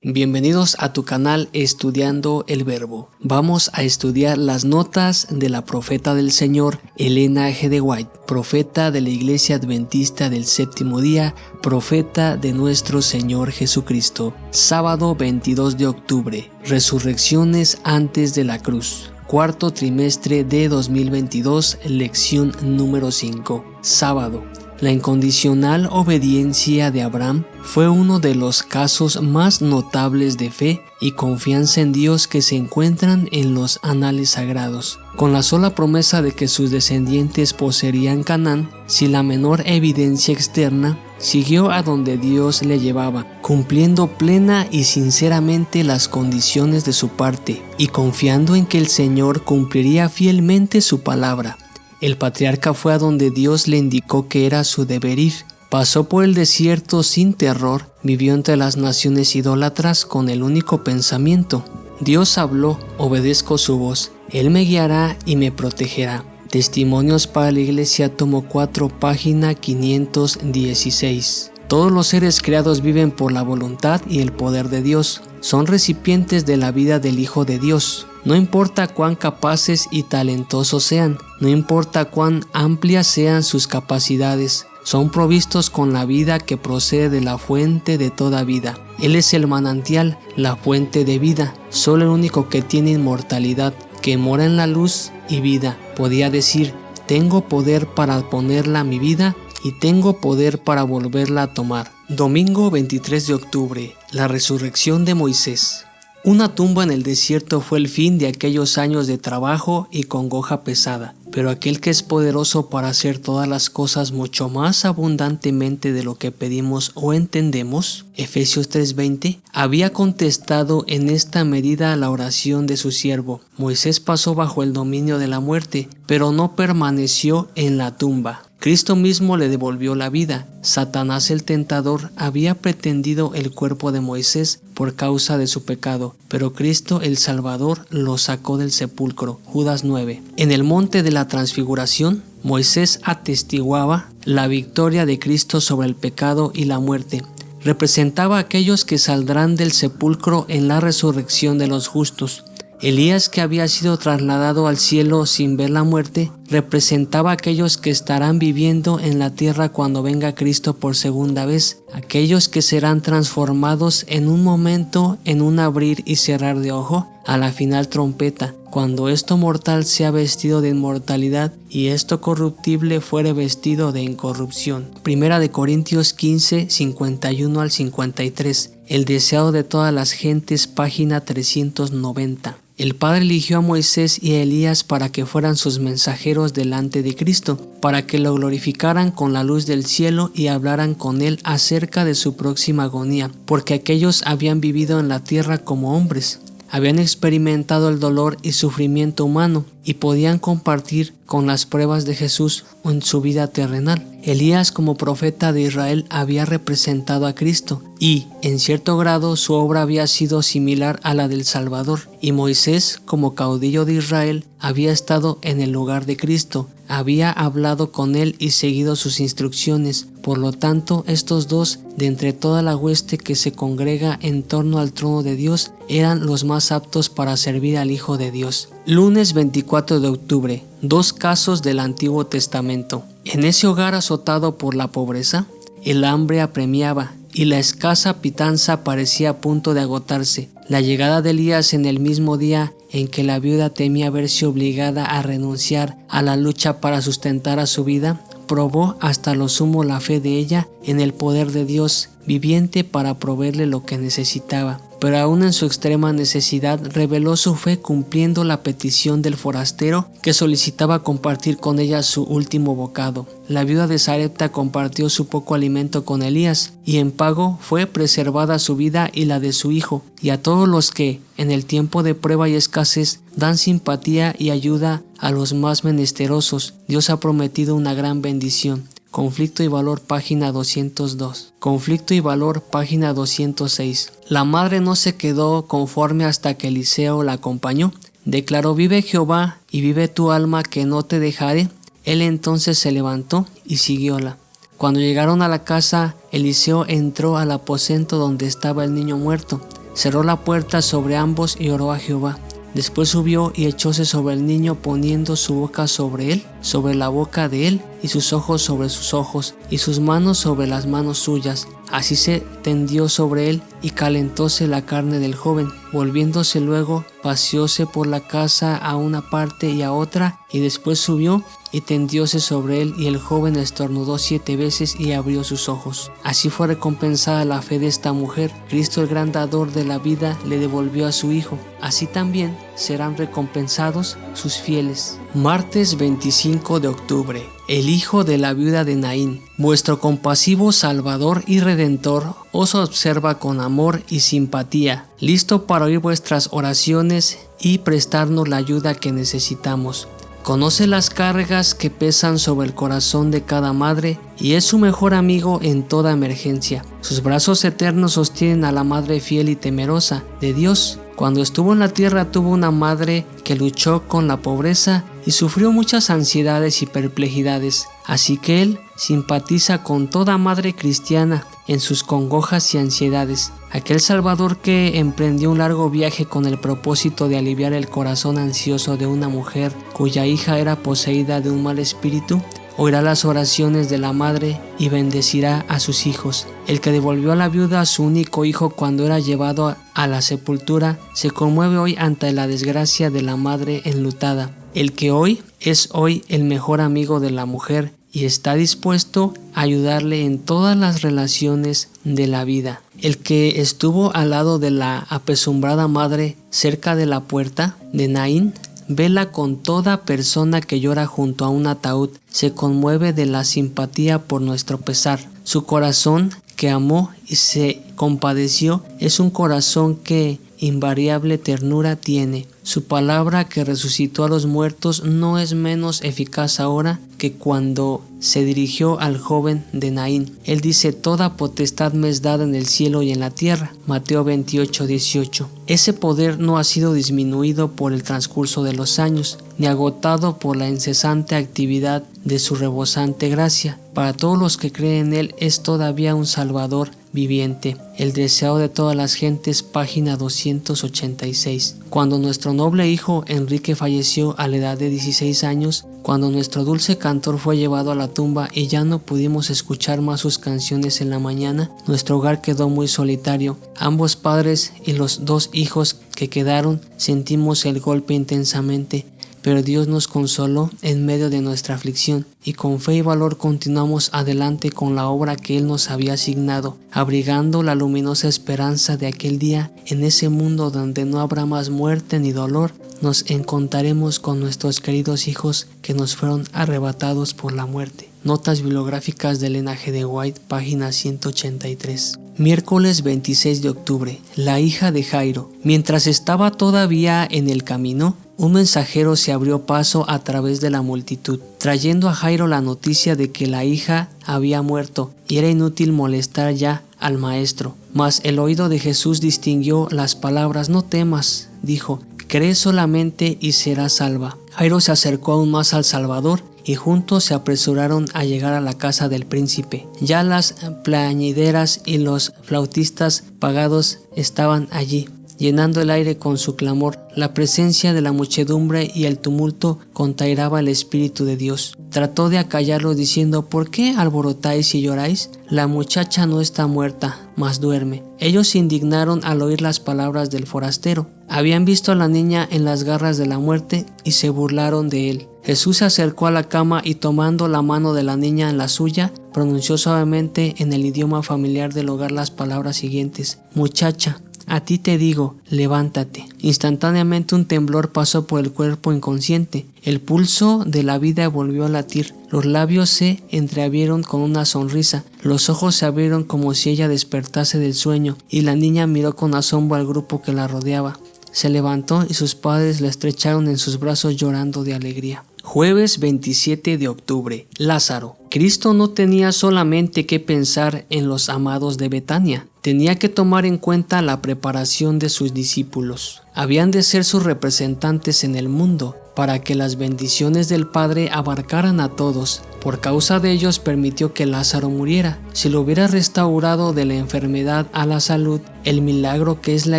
Bienvenidos a tu canal Estudiando el Verbo. Vamos a estudiar las notas de la profeta del Señor, Elena G. de White, profeta de la Iglesia Adventista del Séptimo Día, profeta de nuestro Señor Jesucristo. Sábado 22 de octubre, Resurrecciones antes de la cruz. Cuarto trimestre de 2022, lección número 5. Sábado. La incondicional obediencia de Abraham fue uno de los casos más notables de fe y confianza en Dios que se encuentran en los anales sagrados. Con la sola promesa de que sus descendientes poseerían Canaán, sin la menor evidencia externa, siguió a donde Dios le llevaba, cumpliendo plena y sinceramente las condiciones de su parte y confiando en que el Señor cumpliría fielmente su palabra. El patriarca fue a donde Dios le indicó que era su deber ir. Pasó por el desierto sin terror, vivió entre las naciones idólatras con el único pensamiento: Dios habló, obedezco su voz, Él me guiará y me protegerá. Testimonios para la Iglesia, tomo 4, página 516. Todos los seres creados viven por la voluntad y el poder de Dios. Son recipientes de la vida del Hijo de Dios. No importa cuán capaces y talentosos sean, no importa cuán amplias sean sus capacidades, son provistos con la vida que procede de la fuente de toda vida. Él es el manantial, la fuente de vida, solo el único que tiene inmortalidad, que mora en la luz y vida. Podía decir: tengo poder para ponerla a mi vida y tengo poder para volverla a tomar. Domingo 23 de octubre, la resurrección de Moisés. Una tumba en el desierto fue el fin de aquellos años de trabajo y congoja pesada, pero aquel que es poderoso para hacer todas las cosas mucho más abundantemente de lo que pedimos o entendemos, Efesios 3:20, había contestado en esta medida a la oración de su siervo. Moisés pasó bajo el dominio de la muerte, pero no permaneció en la tumba. Cristo mismo le devolvió la vida. Satanás el tentador había pretendido el cuerpo de Moisés por causa de su pecado, pero Cristo el Salvador lo sacó del sepulcro. Judas 9. En el monte de la transfiguración, Moisés atestiguaba la victoria de Cristo sobre el pecado y la muerte. Representaba a aquellos que saldrán del sepulcro en la resurrección de los justos. Elías, que había sido trasladado al cielo sin ver la muerte, representaba a aquellos que estarán viviendo en la tierra cuando venga Cristo por segunda vez, aquellos que serán transformados en un momento, en un abrir y cerrar de ojo, a la final trompeta, cuando esto mortal sea vestido de inmortalidad y esto corruptible fuere vestido de incorrupción. Primera de Corintios 15, 51 al 53. El deseado de todas las gentes, página 390. El Padre eligió a Moisés y a Elías para que fueran sus mensajeros delante de Cristo, para que lo glorificaran con la luz del cielo y hablaran con él acerca de su próxima agonía, porque aquellos habían vivido en la tierra como hombres. Habían experimentado el dolor y sufrimiento humano y podían compartir con las pruebas de Jesús en su vida terrenal. Elías, como profeta de Israel, había representado a Cristo y, en cierto grado, su obra había sido similar a la del Salvador. Y Moisés, como caudillo de Israel, había estado en el lugar de Cristo, había hablado con él y seguido sus instrucciones. Por lo tanto, estos dos, de entre toda la hueste que se congrega en torno al trono de Dios, eran los más aptos para servir al Hijo de Dios. Lunes 24 de octubre. Dos casos del Antiguo Testamento. En ese hogar azotado por la pobreza, el hambre apremiaba y la escasa pitanza parecía a punto de agotarse. La llegada de Elías en el mismo día en que la viuda temía verse obligada a renunciar a la lucha para sustentar a su vida, probó hasta lo sumo la fe de ella en el poder de Dios viviente para proveerle lo que necesitaba. Pero aún en su extrema necesidad reveló su fe cumpliendo la petición del forastero que solicitaba compartir con ella su último bocado. La viuda de Sarepta compartió su poco alimento con Elías y en pago fue preservada su vida y la de su hijo. Y a todos los que, en el tiempo de prueba y escasez, dan simpatía y ayuda a los más menesterosos, Dios ha prometido una gran bendición. Conflicto y valor, página 202. Conflicto y valor, página 206. La madre no se quedó conforme hasta que Eliseo la acompañó. Declaró: vive Jehová y vive tu alma que no te dejaré. Él entonces se levantó y siguióla. Cuando llegaron a la casa, Eliseo entró al aposento donde estaba el niño muerto. cerró la puerta sobre ambos y oró a Jehová. Después subió y echóse sobre el niño, poniendo su boca sobre él, sobre la boca de él, y sus ojos sobre sus ojos, y sus manos sobre las manos suyas. Así se tendió sobre él, y calentóse la carne del joven. Volviéndose luego, paseóse por la casa a una parte y a otra, y después subió y tendióse sobre él, y el joven estornudó 7 veces y abrió sus ojos. Así fue recompensada la fe de esta mujer. Cristo, el gran dador de la vida, le devolvió a su hijo. Así también serán recompensados sus fieles. Martes 25 de octubre. El hijo de la viuda de Naín. Vuestro compasivo Salvador y Redentor os observa con amor y simpatía, listo para oír vuestras oraciones y prestarnos la ayuda que necesitamos. Conoce las cargas que pesan sobre el corazón de cada madre y es su mejor amigo en toda emergencia. Sus brazos eternos sostienen a la madre fiel y temerosa de Dios. Cuando estuvo en la tierra tuvo una madre que luchó con la pobreza y sufrió muchas ansiedades y perplejidades. Así que él simpatiza con toda madre cristiana en sus congojas y ansiedades. Aquel Salvador que emprendió un largo viaje con el propósito de aliviar el corazón ansioso de una mujer cuya hija era poseída de un mal espíritu, oirá las oraciones de la madre y bendecirá a sus hijos. El que devolvió a la viuda a su único hijo cuando era llevado a la sepultura, se conmueve hoy ante la desgracia de la madre enlutada. El que hoy es el mejor amigo de la mujer y está dispuesto a ayudarle en todas las relaciones de la vida. El que estuvo al lado de la apesumbrada madre cerca de la puerta de Naín, vela con toda persona que llora junto a un ataúd, se conmueve de la simpatía por nuestro pesar. Su corazón, que amó y se compadeció, es un corazón que invariable ternura tiene. Su palabra que resucitó a los muertos no es menos eficaz ahora que cuando se dirigió al joven de Naín. Él dice: toda potestad me es dada en el cielo y en la tierra. Mateo 28:18. Ese poder no ha sido disminuido por el transcurso de los años, ni agotado por la incesante actividad de su rebosante gracia. Para todos los que creen en él es todavía un Salvador viviente, el deseado de todas las gentes, página 286. Cuando nuestro noble hijo Enrique falleció a la edad de 16 años, cuando nuestro dulce cantor fue llevado a la tumba y ya no pudimos escuchar más sus canciones en la mañana, nuestro hogar quedó muy solitario. Ambos padres y los 2 hijos que quedaron sentimos el golpe intensamente, pero Dios nos consoló en medio de nuestra aflicción y con fe y valor continuamos adelante con la obra que Él nos había asignado, abrigando la luminosa esperanza de aquel día. En ese mundo donde no habrá más muerte ni dolor, nos encontraremos con nuestros queridos hijos que nos fueron arrebatados por la muerte. Notas bibliográficas de Elena G. de White, página 183. Miércoles 26 de octubre. La hija de Jairo. Mientras estaba todavía en el camino, un mensajero se abrió paso a través de la multitud, trayendo a Jairo la noticia de que la hija había muerto y era inútil molestar ya al maestro. Mas el oído de Jesús distinguió las palabras: no temas, dijo, cree solamente y serás salva. Jairo se acercó aún más al Salvador y juntos se apresuraron a llegar a la casa del príncipe. Ya las plañideras y los flautistas pagados estaban allí, llenando el aire con su clamor. La presencia de la muchedumbre y el tumulto contagiaba el Espíritu de Dios. Trató de acallarlo diciendo: ¿por qué alborotáis y lloráis? La muchacha no está muerta, mas duerme. Ellos se indignaron al oír las palabras del forastero. Habían visto a la niña en las garras de la muerte y se burlaron de él. Jesús se acercó a la cama y tomando la mano de la niña en la suya, pronunció suavemente en el idioma familiar del hogar las palabras siguientes: muchacha, a ti te digo, levántate. Instantáneamente un temblor pasó por el cuerpo inconsciente. El pulso de la vida volvió a latir. Los labios se entreabrieron con una sonrisa. Los ojos se abrieron como si ella despertase del sueño, y la niña miró con asombro al grupo que la rodeaba. Se levantó y sus padres la estrecharon en sus brazos llorando de alegría. Jueves 27 de octubre. Lázaro. Cristo no tenía solamente que pensar en los amados de Betania, tenía que tomar en cuenta la preparación de sus discípulos. Habían de ser sus representantes en el mundo. para que las bendiciones del Padre abarcaran a todos. Por causa de ellos permitió que Lázaro muriera. Si lo hubiera restaurado de la enfermedad a la salud, el milagro, que es la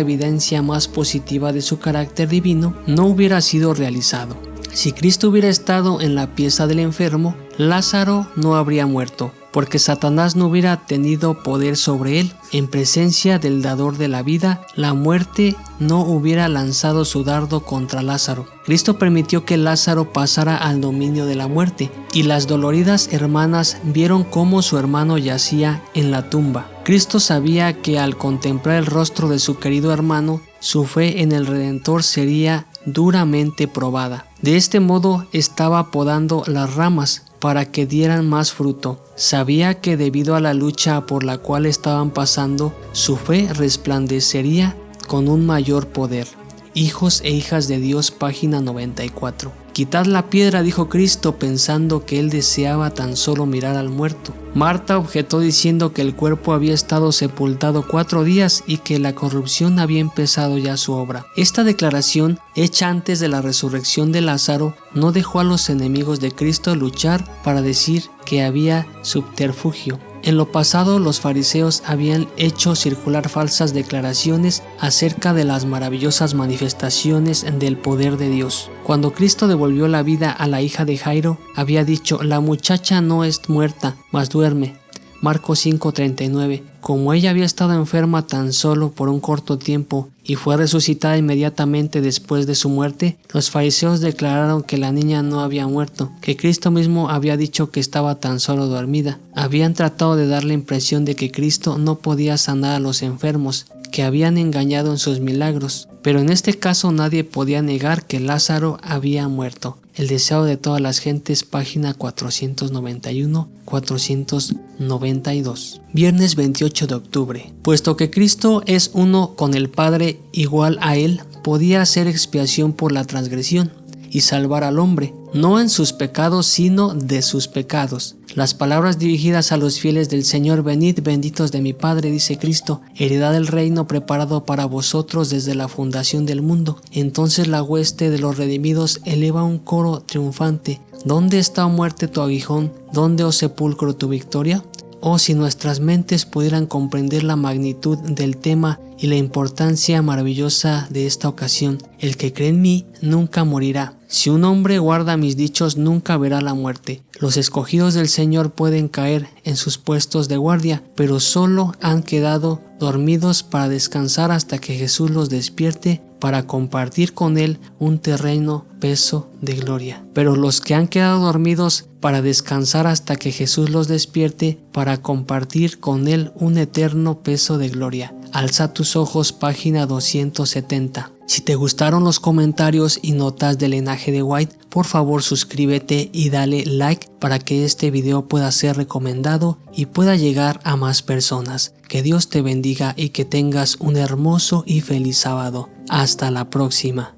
evidencia más positiva de su carácter divino, no hubiera sido realizado. Si Cristo hubiera estado en la pieza del enfermo, Lázaro no habría muerto, porque Satanás no hubiera tenido poder sobre él. En presencia del dador de la vida, la muerte no hubiera lanzado su dardo contra Lázaro. Cristo permitió que Lázaro pasara al dominio de la muerte, y las doloridas hermanas vieron cómo su hermano yacía en la tumba. Cristo sabía que al contemplar el rostro de su querido hermano, su fe en el Redentor sería duramente probada. De este modo estaba podando las ramas para que dieran más fruto. Sabía que debido a la lucha por la cual estaban pasando, su fe resplandecería con un mayor poder. Hijos e hijas de Dios, página 94. Quitad la piedra, dijo Cristo, pensando que él deseaba tan solo mirar al muerto. Marta objetó diciendo que el cuerpo había estado sepultado 4 días y que la corrupción había empezado ya su obra. Esta declaración, hecha antes de la resurrección de Lázaro, no dejó a los enemigos de Cristo luchar para decir que había subterfugio. En lo pasado, los fariseos habían hecho circular falsas declaraciones acerca de las maravillosas manifestaciones del poder de Dios. Cuando Cristo devolvió la vida a la hija de Jairo, había dicho: la muchacha no es muerta, mas duerme. Marcos 5:39. Como ella había estado enferma tan solo por un corto tiempo y fue resucitada inmediatamente después de su muerte, los fariseos declararon que la niña no había muerto, que Cristo mismo había dicho que estaba tan solo dormida. Habían tratado de dar la impresión de que Cristo no podía sanar a los enfermos, que habían engañado en sus milagros. Pero en este caso nadie podía negar que Lázaro había muerto. El deseo de todas las gentes, página 491-492. Viernes 28 de octubre. Puesto que Cristo es uno con el Padre, igual a él, podía hacer expiación por la transgresión y salvar al hombre, no en sus pecados, sino de sus pecados. Las palabras dirigidas a los fieles del Señor: venid benditos de mi Padre, dice Cristo, heredad del reino preparado para vosotros desde la fundación del mundo. Entonces la hueste de los redimidos eleva un coro triunfante: ¿dónde está, oh muerte, tu aguijón? ¿Dónde, oh sepulcro, tu victoria? Oh, si nuestras mentes pudieran comprender la magnitud del tema y la importancia maravillosa de esta ocasión. El que cree en mí nunca morirá. Si un hombre guarda mis dichos, nunca verá la muerte. Los escogidos del Señor pueden caer en sus puestos de guardia, pero solo han quedado dormidos para descansar hasta que Jesús los despierte para compartir con él un terreno peso de gloria. Pero los que han quedado dormidos para descansar hasta que Jesús los despierte para compartir con él un eterno peso de gloria. Alza tus ojos, página 270. Si te gustaron los comentarios y notas del Linaje de White, por favor suscríbete y dale like para que este video pueda ser recomendado y pueda llegar a más personas. Que Dios te bendiga y que tengas un hermoso y feliz sábado. Hasta la próxima.